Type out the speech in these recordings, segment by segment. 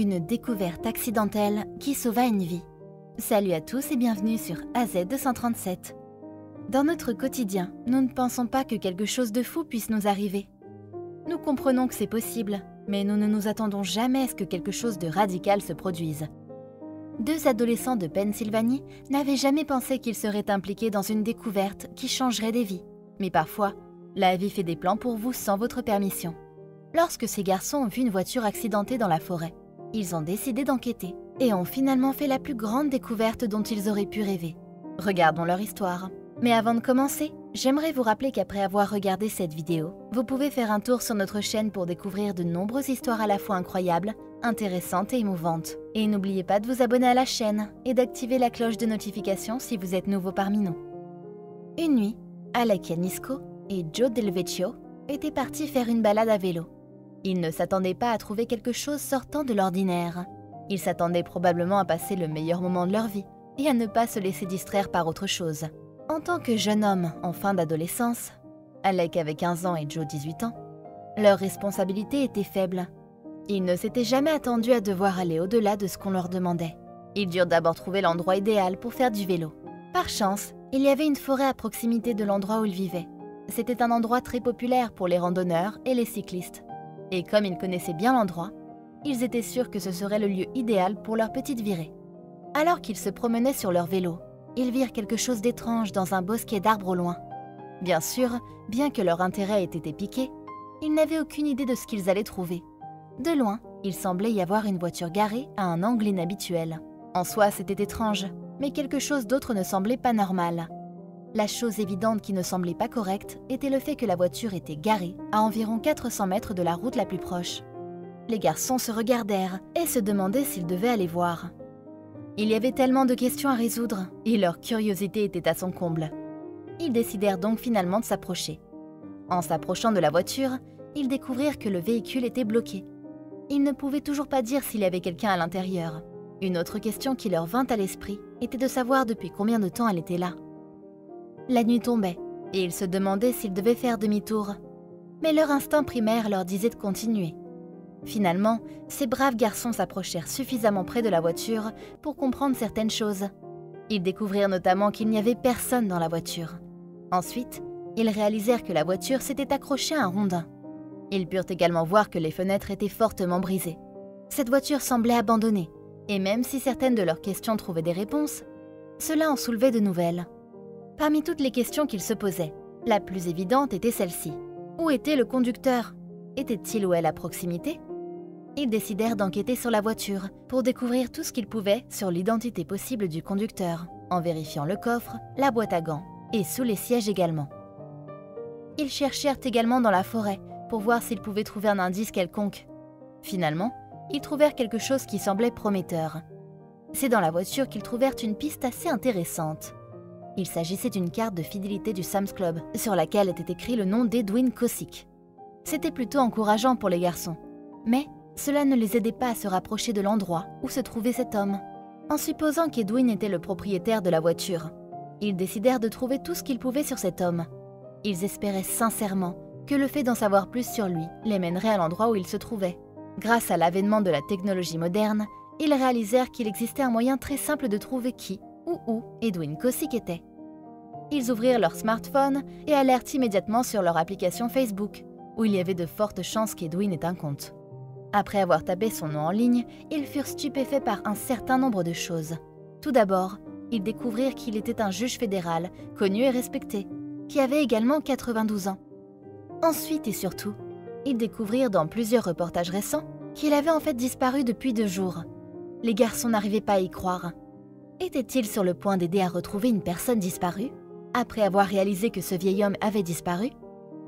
Une découverte accidentelle qui sauva une vie. Salut à tous et bienvenue sur AZ237. Dans notre quotidien, nous ne pensons pas que quelque chose de fou puisse nous arriver. Nous comprenons que c'est possible, mais nous ne nous attendons jamais à ce que quelque chose de radical se produise. Deux adolescents de Pennsylvanie n'avaient jamais pensé qu'ils seraient impliqués dans une découverte qui changerait des vies. Mais parfois, la vie fait des plans pour vous sans votre permission. Lorsque ces garçons ont vu une voiture accidentée dans la forêt, ils ont décidé d'enquêter et ont finalement fait la plus grande découverte dont ils auraient pu rêver. Regardons leur histoire. Mais avant de commencer, j'aimerais vous rappeler qu'après avoir regardé cette vidéo, vous pouvez faire un tour sur notre chaîne pour découvrir de nombreuses histoires à la fois incroyables, intéressantes et émouvantes. Et n'oubliez pas de vous abonner à la chaîne et d'activer la cloche de notification si vous êtes nouveau parmi nous. Une nuit, Alec Yanisco et Joe Del Vecchio étaient partis faire une balade à vélo. Ils ne s'attendaient pas à trouver quelque chose sortant de l'ordinaire. Ils s'attendaient probablement à passer le meilleur moment de leur vie et à ne pas se laisser distraire par autre chose. En tant que jeune homme en fin d'adolescence, Alec avait 15 ans et Joe 18 ans, leurs responsabilités étaient faibles. Ils ne s'étaient jamais attendus à devoir aller au-delà de ce qu'on leur demandait. Ils durent d'abord trouver l'endroit idéal pour faire du vélo. Par chance, il y avait une forêt à proximité de l'endroit où ils vivaient. C'était un endroit très populaire pour les randonneurs et les cyclistes. Et comme ils connaissaient bien l'endroit, ils étaient sûrs que ce serait le lieu idéal pour leur petite virée. Alors qu'ils se promenaient sur leur vélo, ils virent quelque chose d'étrange dans un bosquet d'arbres au loin. Bien sûr, bien que leur intérêt ait été piqué, ils n'avaient aucune idée de ce qu'ils allaient trouver. De loin, il semblait y avoir une voiture garée à un angle inhabituel. En soi, c'était étrange, mais quelque chose d'autre ne semblait pas normal. La chose évidente qui ne semblait pas correcte était le fait que la voiture était garée à environ 400 mètres de la route la plus proche. Les garçons se regardèrent et se demandaient s'ils devaient aller voir. Il y avait tellement de questions à résoudre et leur curiosité était à son comble. Ils décidèrent donc finalement de s'approcher. En s'approchant de la voiture, ils découvrirent que le véhicule était bloqué. Ils ne pouvaient toujours pas dire s'il y avait quelqu'un à l'intérieur. Une autre question qui leur vint à l'esprit était de savoir depuis combien de temps elle était là. La nuit tombait, et ils se demandaient s'ils devaient faire demi-tour. Mais leur instinct primaire leur disait de continuer. Finalement, ces braves garçons s'approchèrent suffisamment près de la voiture pour comprendre certaines choses. Ils découvrirent notamment qu'il n'y avait personne dans la voiture. Ensuite, ils réalisèrent que la voiture s'était accrochée à un rondin. Ils purent également voir que les fenêtres étaient fortement brisées. Cette voiture semblait abandonnée, et même si certaines de leurs questions trouvaient des réponses, cela en soulevait de nouvelles. Parmi toutes les questions qu'ils se posaient, la plus évidente était celle-ci. Où était le conducteur? Était-il ou elle à proximité? Ils décidèrent d'enquêter sur la voiture pour découvrir tout ce qu'ils pouvaient sur l'identité possible du conducteur, en vérifiant le coffre, la boîte à gants et sous les sièges également. Ils cherchèrent également dans la forêt pour voir s'ils pouvaient trouver un indice quelconque. Finalement, ils trouvèrent quelque chose qui semblait prometteur. C'est dans la voiture qu'ils trouvèrent une piste assez intéressante. Il s'agissait d'une carte de fidélité du Sam's Club, sur laquelle était écrit le nom d'Edwin Cosick. C'était plutôt encourageant pour les garçons, mais cela ne les aidait pas à se rapprocher de l'endroit où se trouvait cet homme. En supposant qu'Edwin était le propriétaire de la voiture, ils décidèrent de trouver tout ce qu'ils pouvaient sur cet homme. Ils espéraient sincèrement que le fait d'en savoir plus sur lui les mènerait à l'endroit où il se trouvait. Grâce à l'avènement de la technologie moderne, ils réalisèrent qu'il existait un moyen très simple de trouver qui ou où Edwin Cosick était. Ils ouvrirent leur smartphone et allèrent immédiatement sur leur application Facebook, où il y avait de fortes chances qu'Edwin ait un compte. Après avoir tapé son nom en ligne, ils furent stupéfaits par un certain nombre de choses. Tout d'abord, ils découvrirent qu'il était un juge fédéral, connu et respecté, qui avait également 92 ans. Ensuite et surtout, ils découvrirent dans plusieurs reportages récents qu'il avait en fait disparu depuis 2 jours. Les garçons n'arrivaient pas à y croire. Était-il sur le point d'aider à retrouver une personne disparue? Après avoir réalisé que ce vieil homme avait disparu,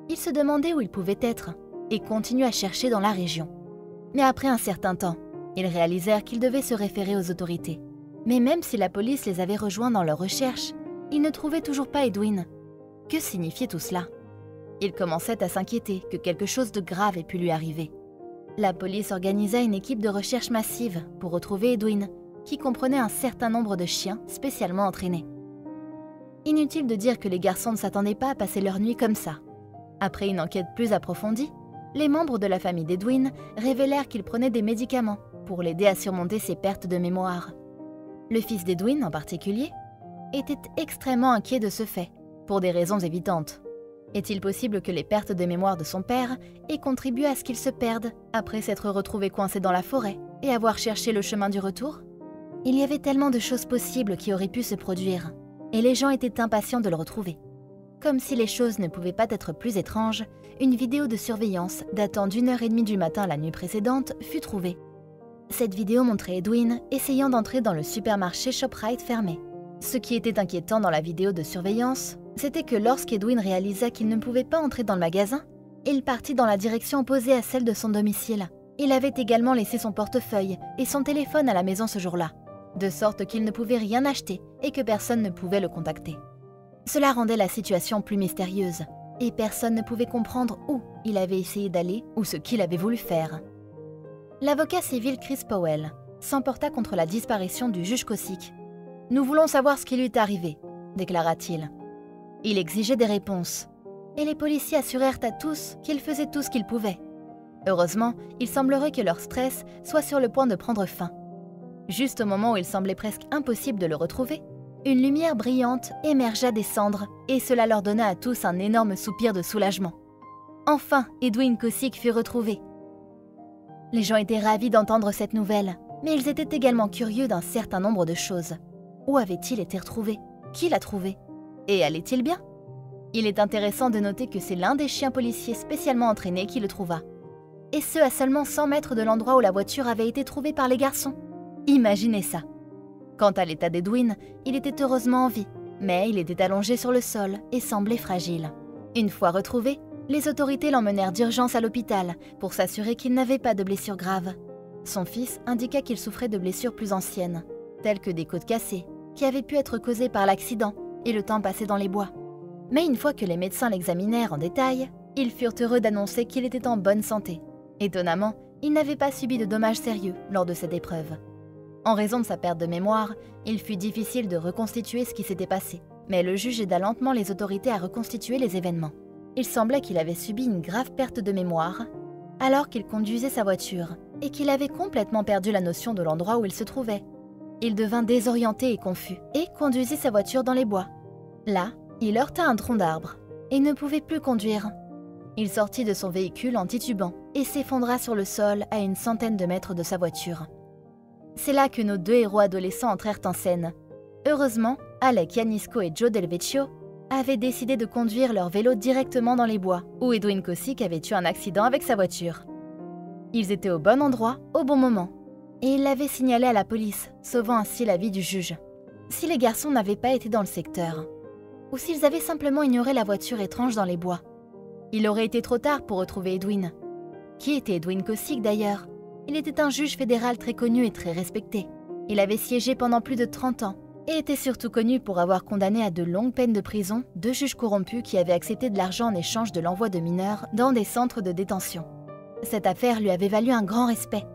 ils se demandaient où il pouvait être et continuaient à chercher dans la région. Mais après un certain temps, ils réalisèrent qu'ils devaient se référer aux autorités. Mais même si la police les avait rejoints dans leurs recherches, ils ne trouvaient toujours pas Edwin. Que signifiait tout cela? Ils commençaient à s'inquiéter que quelque chose de grave ait pu lui arriver. La police organisa une équipe de recherche massive pour retrouver Edwin, qui comprenait un certain nombre de chiens spécialement entraînés. Inutile de dire que les garçons ne s'attendaient pas à passer leur nuit comme ça. Après une enquête plus approfondie, les membres de la famille d'Edwin révélèrent qu'il prenait des médicaments pour l'aider à surmonter ses pertes de mémoire. Le fils d'Edwin, en particulier, était extrêmement inquiet de ce fait, pour des raisons évidentes. Est-il possible que les pertes de mémoire de son père aient contribué à ce qu'il se perde après s'être retrouvé coincé dans la forêt et avoir cherché le chemin du retour? Il y avait tellement de choses possibles qui auraient pu se produire, et les gens étaient impatients de le retrouver. Comme si les choses ne pouvaient pas être plus étranges, une vidéo de surveillance datant d'1h30 du matin la nuit précédente fut trouvée. Cette vidéo montrait Edwin essayant d'entrer dans le supermarché ShopRite fermé. Ce qui était inquiétant dans la vidéo de surveillance, c'était que lorsqu'Edwin réalisa qu'il ne pouvait pas entrer dans le magasin, il partit dans la direction opposée à celle de son domicile. Il avait également laissé son portefeuille et son téléphone à la maison ce jour-là, de sorte qu'il ne pouvait rien acheter et que personne ne pouvait le contacter. Cela rendait la situation plus mystérieuse, et personne ne pouvait comprendre où il avait essayé d'aller ou ce qu'il avait voulu faire. L'avocat civil Chris Powell s'emporta contre la disparition du juge Kosick. « Nous voulons savoir ce qui lui est arrivé », déclara-t-il. Il exigeait des réponses, et les policiers assurèrent à tous qu'ils faisaient tout ce qu'ils pouvaient. Heureusement, il semblerait que leur stress soit sur le point de prendre fin. Juste au moment où il semblait presque impossible de le retrouver, une lumière brillante émergea des cendres et cela leur donna à tous un énorme soupir de soulagement. Enfin, Edwin Kosick fut retrouvé. Les gens étaient ravis d'entendre cette nouvelle, mais ils étaient également curieux d'un certain nombre de choses. Où avait-il été retrouvé? Qui l'a trouvé? Et allait-il bien? Il est intéressant de noter que c'est l'un des chiens policiers spécialement entraînés qui le trouva. Et ce à seulement 100 mètres de l'endroit où la voiture avait été trouvée par les garçons. Imaginez ça. Quant à l'état d'Edwin, il était heureusement en vie, mais il était allongé sur le sol et semblait fragile. Une fois retrouvé, les autorités l'emmenèrent d'urgence à l'hôpital pour s'assurer qu'il n'avait pas de blessures graves. Son fils indiqua qu'il souffrait de blessures plus anciennes, telles que des côtes cassées, qui avaient pu être causées par l'accident et le temps passé dans les bois. Mais une fois que les médecins l'examinèrent en détail, ils furent heureux d'annoncer qu'il était en bonne santé. Étonnamment, il n'avait pas subi de dommages sérieux lors de cette épreuve. En raison de sa perte de mémoire, il fut difficile de reconstituer ce qui s'était passé, mais le juge aida lentement les autorités à reconstituer les événements. Il semblait qu'il avait subi une grave perte de mémoire alors qu'il conduisait sa voiture et qu'il avait complètement perdu la notion de l'endroit où il se trouvait. Il devint désorienté et confus et conduisit sa voiture dans les bois. Là, il heurta un tronc d'arbre et ne pouvait plus conduire. Il sortit de son véhicule en titubant et s'effondra sur le sol à une centaine de mètres de sa voiture. C'est là que nos deux héros adolescents entrèrent en scène. Heureusement, Alec Janisco et Joe Del Vecchio avaient décidé de conduire leur vélo directement dans les bois, où Edwin Kosick avait eu un accident avec sa voiture. Ils étaient au bon endroit, au bon moment, et ils l'avaient signalé à la police, sauvant ainsi la vie du juge. Si les garçons n'avaient pas été dans le secteur, ou s'ils avaient simplement ignoré la voiture étrange dans les bois, il aurait été trop tard pour retrouver Edwin. Qui était Edwin Kosick d'ailleurs? Il était un juge fédéral très connu et très respecté. Il avait siégé pendant plus de 30 ans et était surtout connu pour avoir condamné à de longues peines de prison 2 juges corrompus qui avaient accepté de l'argent en échange de l'envoi de mineurs dans des centres de détention. Cette affaire lui avait valu un grand respect.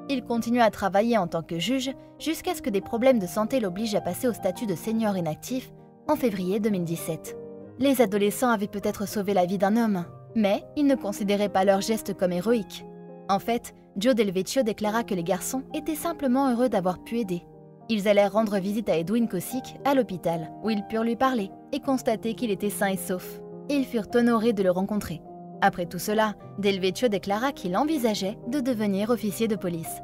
Il continua à travailler en tant que juge jusqu'à ce que des problèmes de santé l'obligent à passer au statut de senior inactif en février 2017. Les adolescents avaient peut-être sauvé la vie d'un homme, mais ils ne considéraient pas leur geste comme héroïque. En fait, Joe Del Vecchio déclara que les garçons étaient simplement heureux d'avoir pu aider. Ils allèrent rendre visite à Edwin Kosick à l'hôpital, où ils purent lui parler et constater qu'il était sain et sauf. Et ils furent honorés de le rencontrer. Après tout cela, Del Vecchio déclara qu'il envisageait de devenir officier de police.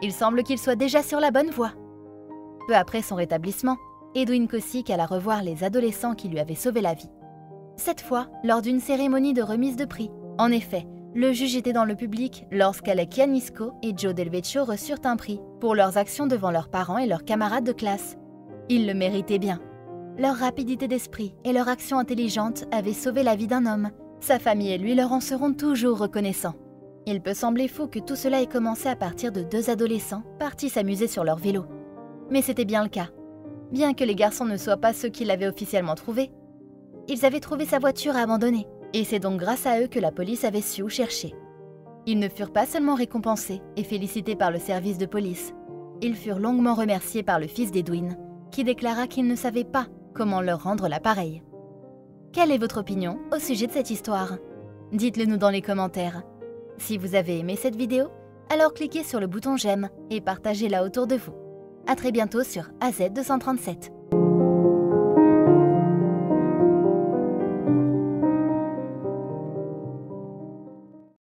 Il semble qu'il soit déjà sur la bonne voie. Peu après son rétablissement, Edwin Kosick alla revoir les adolescents qui lui avaient sauvé la vie. Cette fois, lors d'une cérémonie de remise de prix. En effet, le juge était dans le public lorsqu'Alec Janisco et Joe Del Vecchio reçurent un prix pour leurs actions devant leurs parents et leurs camarades de classe. Ils le méritaient bien. Leur rapidité d'esprit et leur action intelligente avaient sauvé la vie d'un homme. Sa famille et lui leur en seront toujours reconnaissants. Il peut sembler fou que tout cela ait commencé à partir de 2 adolescents partis s'amuser sur leur vélo. Mais c'était bien le cas. Bien que les garçons ne soient pas ceux qui l'avaient officiellement trouvé, ils avaient trouvé sa voiture abandonnée. Et c'est donc grâce à eux que la police avait su où chercher. Ils ne furent pas seulement récompensés et félicités par le service de police, ils furent longuement remerciés par le fils d'Edwin, qui déclara qu'il ne savait pas comment leur rendre l'appareil. Quelle est votre opinion au sujet de cette histoire? Dites-le nous dans les commentaires. Si vous avez aimé cette vidéo, Alors cliquez sur le bouton j'aime et partagez-la autour de vous. À très bientôt sur AZ237.